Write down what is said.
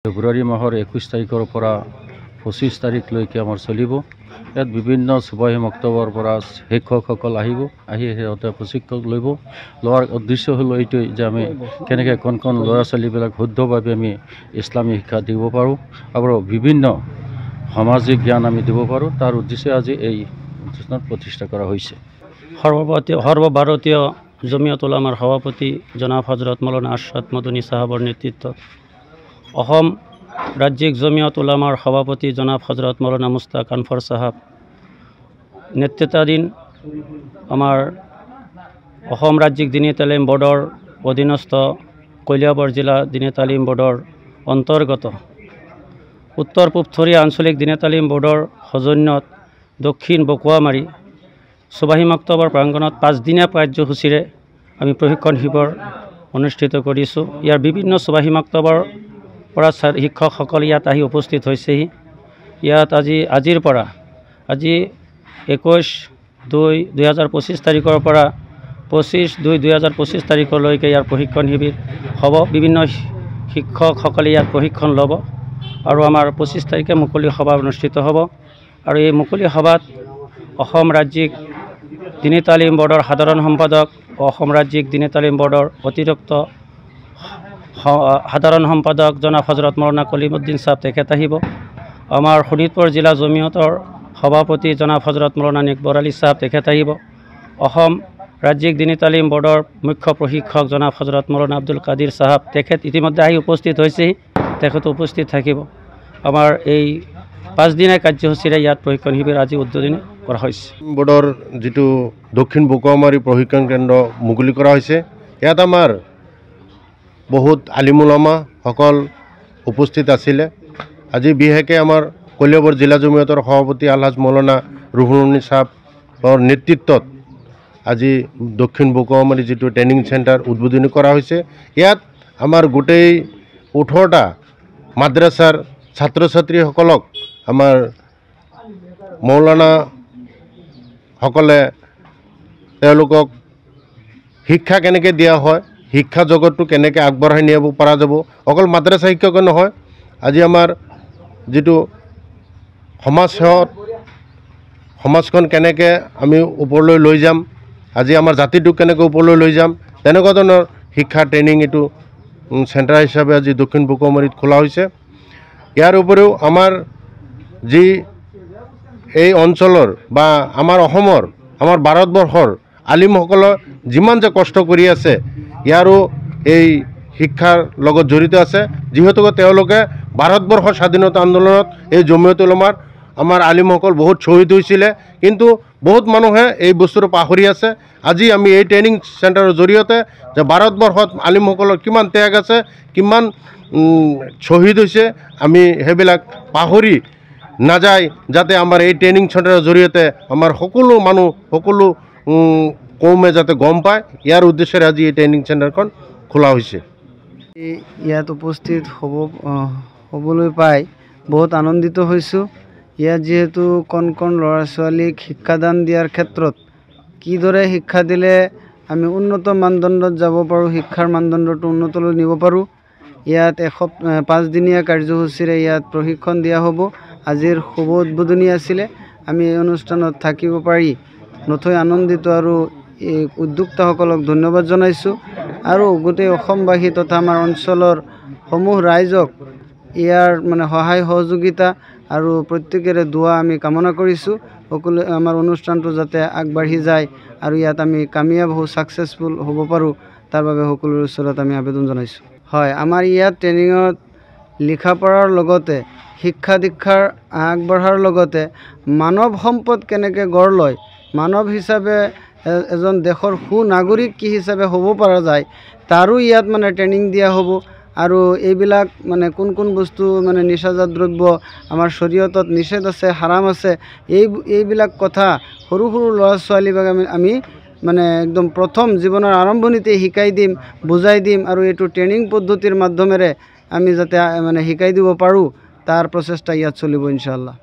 ফেব্ৰুৱাৰী মাহৰ 21 তাৰিখৰ পৰা 25 তাৰিখলৈকে আমাৰ চলিব। ইয়াত বিভিন্ন সুবাহী মক্তবৰ পৰা শিক্ষকসকল আহিব, আহি সিহঁতে প্ৰশিক্ষণ লোৱাৰ উদ্দেশ্য হ'ল এইটোৱেই যে আমি কেনেকৈ কোন ল'ৰা ছোৱালীবিলাক শুদ্ধভাৱে আমি ইছলামী শিক্ষা দিব পাৰোঁ আৰু বিভিন্ন সামাজিক জ্ঞান আমি দিব পাৰোঁ। তাৰ উদ্দেশ্যে আজি এই অনুষ্ঠান প্ৰতিষ্ঠা কৰা হৈছে। সৰ্বভাৰতীয় জমিয়ত উলামাৰ সভাপতি জনাব হজৰত মৌলানা আশৰাফ মদনী সাহাবৰ নেতৃত্বত অসম ৰাজ্যিক জমিয়ত উলামাৰ সভাপতি জনাব হজৰত মৌলানা মুস্তাক আনফৰ সাহাব নেতৃত্বাধীন আমাৰ অসম ৰাজ্যিক দিনী তালিম বোৰ্ডৰ অধীনস্থ কলিয়াবৰ জিলা দিনী তালিম বোৰ্ডৰ অন্তৰ্গত উত্তৰ পূবথৰীয়া আঞ্চলিক দিনী তালিম বোৰ্ডৰ সৌজন্যত দক্ষিণ বকুৱামাৰী সুবাহী মক্তবৰ প্ৰাংগণত 5 দিনীয়া কাৰ্যসূচীৰে আমি প্ৰশিক্ষণ শিবিৰ অনুষ্ঠিত কৰিছোঁ। ইয়াৰ বিভিন্ন সুবাহী মক্তবৰ পৰা শিক্ষকসকল ইয়াত আহি উপস্থিত হৈছেহি। ইয়াত আজিৰ পৰা 21/2/2025 তাৰিখৰ পৰা 25/2/2025 তাৰিখলৈকে ইয়াৰ প্ৰশিক্ষণ শিবিৰ হ'ব। বিভিন্ন শিক্ষকসকলে ইয়াত প্ৰশিক্ষণ ল'ব আৰু আমাৰ 25 তাৰিখে মুকলি সভা অনুষ্ঠিত হ'ব। আৰু এই মুকলি সভাত অসম ৰাজ্যিক দিনী তালিম বোৰ্ডৰ সাধাৰণ সম্পাদক অসম ৰাজ্যিক দিনী তালিম বোৰ্ডৰ অতিৰিক্ত সাধাৰণ সম্পাদক জনাব হজৰত মৌলানা কলিমুদ্দিন সাহেব তেখেত আহিব। আমাৰ শোণিতপুৰ জিলা জমিয়তৰ সভাপতি জনাব হজৰত মৌলানা নিকবৰ আলী সাহেব তেখেত আহিব। অসম ৰাজ্যিক দিনী তালিম বোৰ্ডৰ মুখ্য প্ৰশিক্ষক জনাব হজৰত মৌলানা আব্দুল কাদিৰ সাহেব তেখেত ইতিমধ্যে আহি উপস্থিত হৈছেহি, তেখেত উপস্থিত থাকিব। আমাৰ এই 5 দিনীয়া কাৰ্যসূচীৰে ইয়াত প্ৰশিক্ষণ শিবিৰ আজি উদ্বোধনী কৰা হৈছে। বোৰ্ডৰ যিটো দক্ষিণ বকুৱামাৰী প্ৰশিক্ষণ কেন্দ্ৰ মুকলি কৰা হৈছে, ইয়াত আমাৰ বহুত আলিমুলামাসকল উপস্থিত আছিলে। আজি বিশেষকৈ আমাৰ কলিয়াবৰ জিলা জমিয়তৰ সভাপতি আলহাজ মৌলানা ৰুহুল আমিন সাহেবৰ নেতৃত্বত আজি দক্ষিণ বকুৱামাৰী যিটো ট্ৰেইনিং চেণ্টাৰ উদ্বোধনী কৰা হৈছে। ইয়াত আমাৰ গোটেই 18টা মাদ্ৰাছাৰ ছাত্ৰ ছাত্ৰীসকলক আমাৰ মৌলানাসকলে তেওঁলোকক শিক্ষা কেনেকৈ দিয়া হয়, শিক্ষা জগতটো কেনেকৈ আগবঢ়াই নিব পৰা যাব, অকল মাদ্ৰাছা শিক্ষকে নহয়, আজি আমাৰ যিটো সমাজখন কেনেকৈ আমি ওপৰলৈ লৈ যাম, আজি আমাৰ জাতিটোক কেনেকৈ ওপৰলৈ লৈ যাম, তেনেকুৱা ধৰণৰ শিক্ষা ট্ৰেইনিং এইটো চেণ্টাৰ হিচাপে আজি দক্ষিণ বকুৱামাৰীত খোলা হৈছে। ইয়াৰ উপৰিও আমাৰ যি এই অঞ্চলৰ বা আমাৰ অসমৰ আমাৰ ভাৰতবৰ্ষৰ আলিমসকলে যিমান যে কষ্ট কৰি আছে, ইয়াৰো এই শিক্ষাৰ লগত জড়িত আছে। যিহেতুকে তেওঁলোকে ভাৰতবৰ্ষৰ স্বাধীনতা আন্দোলনত এই জমিয়ত উলামাৰ আমাৰ আলিমসকল বহুত শ্বহীদ হৈছিলে, কিন্তু বহুত মানুহে এই বস্তুটো পাহৰি আছে। আজি আমি এই ট্ৰেইনিং চেণ্টাৰৰ জৰিয়তে যে ভাৰতবৰ্ষত আলিমসকলৰ কিমান ত্যাগ আছে, কিমান শ্বহীদ হৈছে, আমি সেইবিলাক পাহৰি নাযায় যাতে আমাৰ এই ট্ৰেইনিং চেণ্টাৰৰ জৰিয়তে আমাৰ সকলো মানুহ সকলো কৌমে যাতে গম পায়, ইয়াৰ উদ্দেশ্যেৰে আজি এই ট্ৰেইনিং চেণ্টাৰখন খোলা হৈছে। ইয়াত উপস্থিত হ'বলৈ পাই বহুত আনন্দিত হৈছোঁ। ইয়াত যিহেতু কণ ল'ৰা ছোৱালীক শিক্ষাদান দিয়াৰ ক্ষেত্ৰত কিদৰে শিক্ষা দিলে আমি উন্নত মানদণ্ডত যাব পাৰোঁ, শিক্ষাৰ মানদণ্ডটো উন্নতলৈ নিব পাৰোঁ, ইয়াত 5 দিনীয়া কাৰ্যসূচীৰে ইয়াত প্ৰশিক্ষণ দিয়া হ'ব। আজিৰ শুভ উদ্বোধনী আছিলে। আমি এই অনুষ্ঠানত থাকিব পাৰি নথৈ আনন্দিত আৰু এই উদ্যোক্তাসকলক ধন্যবাদ জনাইছোঁ আৰু গোটেই অসমবাসী তথা আমাৰ অঞ্চলৰ সমূহ ৰাইজক ইয়াৰ সহায় সহযোগিতা আৰু প্ৰত্যেকৰে দোৱা আমি কামনা কৰিছোঁ। সকলোৱে আমাৰ অনুষ্ঠানটো যাতে আগবাঢ়ি যায় আৰু ইয়াত আমি কামিয়াব ছাকচেছফুল হ'ব পাৰোঁ, তাৰ বাবে সকলোৰে ওচৰত আমি আবেদন জনাইছোঁ। হয়, আমাৰ ইয়াত ট্ৰেইনিঙত লিখা পঢ়াৰ লগতে শিক্ষা দীক্ষাৰ আগবঢ়াৰ লগতে মানৱ সম্পদ কেনেকৈ গঢ় লয়, মানৱ হিচাপে এজন দেশৰ সুনাগৰিক কি হিচাপে হ'ব পৰা যায়, তাৰো ইয়াত ট্ৰেইনিং দিয়া হ'ব। আৰু এইবিলাক কোন বস্তু নিচাজাত দ্ৰব্য আমাৰ শৰীয়তত নিষেধ আছে, হাৰাম আছে, এইবিলাক কথা সৰু ল'ৰা ছোৱালীক আমি একদম প্ৰথম জীৱনৰ আৰম্ভণিতে শিকাই দিম, বুজাই দিম আৰু এইটো ট্ৰেইনিং পদ্ধতিৰ মাধ্যমেৰে আমি যাতে শিকাই দিব পাৰোঁ, তাৰ প্ৰচেষ্টা ইয়াত চলিব ইনশাআল্লাহ।